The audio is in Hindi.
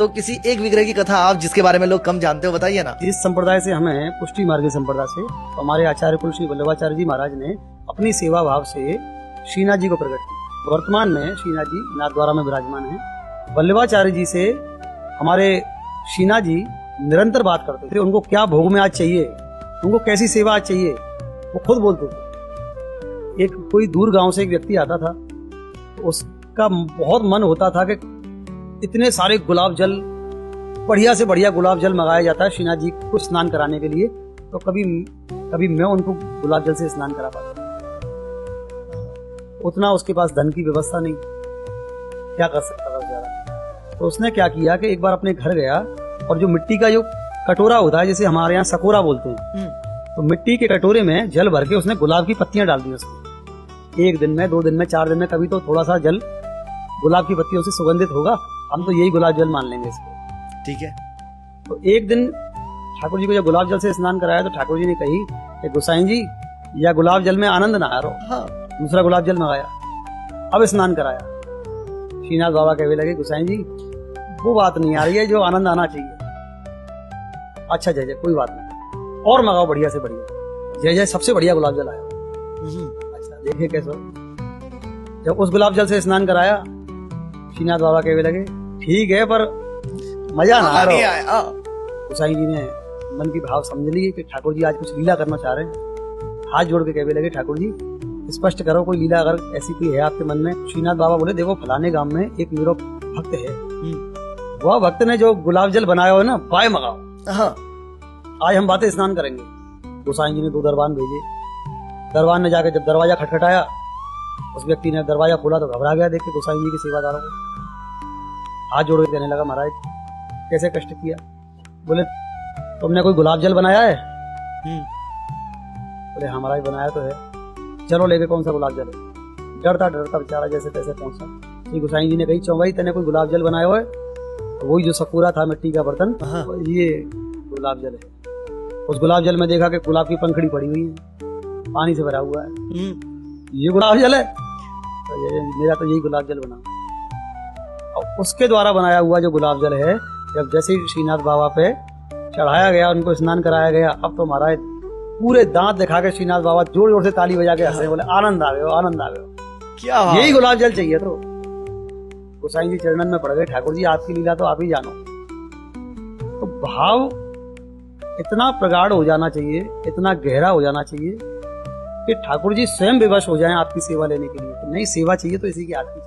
तो किसी एक विग्रह की कथा आप जिसके बारे में लोग कम जानते हो बताइए ना। इस संप्रदाय से हमें पुष्टि मार्गी संप्रदाय से हमारे आचार्य कुल श्री वल्लभाचार्य जी महाराज ने अपनी सेवा भाव से श्रीनाथ जी को प्रकट किया। वर्तमान में श्रीनाथ जी नाथद्वारा में विराजमान है। वल्लभाचार्य जी से हमारे श्रीनाथ जी निरंतर बात करते थे, उनको क्या भोग में आज चाहिए, उनको कैसी सेवा आज चाहिए, वो खुद बोलते थे। एक कोई दूर गांव से एक व्यक्ति आता था, तो उसका बहुत मन होता था कि इतने सारे गुलाब जल, बढ़िया से बढ़िया गुलाब जल मंगाया जाता है श्रीनाथ जी को स्नान कराने के लिए, तो कभी मैं उनको गुलाब जल से स्नान करा पाता, उतना उसके पास धन की व्यवस्था नहीं, क्या कर सकता था बेचारा। तो उसने क्या किया कि एक बार अपने घर गया और जो मिट्टी का जो कटोरा होता है, जैसे हमारे यहाँ सकोरा बोलते हैं, तो मिट्टी के कटोरे में जल भर के उसने गुलाब की पत्तियां डाल दी उसमें। 1 दिन में, 2 दिन में, 4 दिन में, कभी तो थोड़ा सा जल गुलाब की पत्तियों से सुगंधित होगा, हम तो यही गुलाब जल मान लेंगे इसको, ठीक है। तो एक दिन ठाकुर जी को जब गुलाब जल से स्नान कराया तो ठाकुर जी ने कही कि गोसाई जी, या गुलाब जल में आनंद ना आ रहा। हाँ। दूसरा गुलाब जल मंगाया, अब स्नान कराया। श्रीनाथ बाबा कहने लगे, गोसाई जी वो बात नहीं आ रही है जो आनंद आना चाहिए। अच्छा जय जय, कोई बात नहीं, और मंगाओ बढ़िया से बढ़िया। जय जय सबसे बढ़िया गुलाब जल आया। अच्छा देखिए कैसे, जब उस गुलाब जल से स्नान कराया, श्रीनाथ बाबा कहने लगे, ठीक है पर मजा ना आ रहा। गोसाई जी ने मन की भाव समझ ली कि ठाकुर जी आज कुछ लीला करना चाह रहे हैं। हाथ जोड़ के कहने लगे, ठाकुर जी स्पष्ट करो कोई लीला अगर ऐसी कोई है आपके मन में। श्रीनाथ बाबा बोले, देखो फलाने गांव में एक मेरा भक्त है, वह भक्त ने जो गुलाब जल बनाया हो ना, पाए मंगाओ। हाँ। आज हम बातें स्नान करेंगे। गोसाई जी ने 2 दरबान भेजे। दरबान ने जाकर जब दरवाजा खटखटाया, उस व्यक्ति ने दरवाजा खोला तो घबरा गया देख के गोसाई जी के सेवादारों को। हाथ जोड़ के कहने लगा, महाराज कैसे कष्ट किया। बोले, तुमने कोई गुलाब जल बनाया है? बोले, हाँ महाराज बनाया तो है। चलो लेके कौन सा गुलाब जल है। डरता डरता बेचारा जैसे तैसे पहुंचा। गोसाई जी ने कही, चौबाई तेने कोई गुलाब जल बनाया हुआ है? वही जो सकोरा था मिट्टी का बर्तन, ये गुलाब जल है। उस गुलाब जल में देखा कि गुलाब की पंखड़ी पड़ी हुई है, पानी से भरा हुआ है। ये गुलाब जल है? तो मेरा तो यही गुलाब जल बना। और उसके द्वारा बनाया हुआ जो गुलाब जल है, जब जैसे श्रीनाथ बाबा पे चढ़ाया गया, उनको स्नान कराया गया, अब तो महाराज पूरे दांत दिखा के श्रीनाथ बाबा जोर जोर से ताली बजा के हंसे, बोले आनंद आ गए हो, आनंद आ गए हो। क्या यही गुलाब जल चाहिए। तो गोसाई जी चरणन में पड़ गए, ठाकुर जी आपकी लीला तो आप ही जानो। तो भाव इतना प्रगाढ़ हो जाना चाहिए, इतना गहरा हो जाना चाहिए कि ठाकुर जी स्वयं विवश हो जाएं आपकी सेवा लेने के लिए। तो नहीं सेवा चाहिए तो इसी की हाथ की।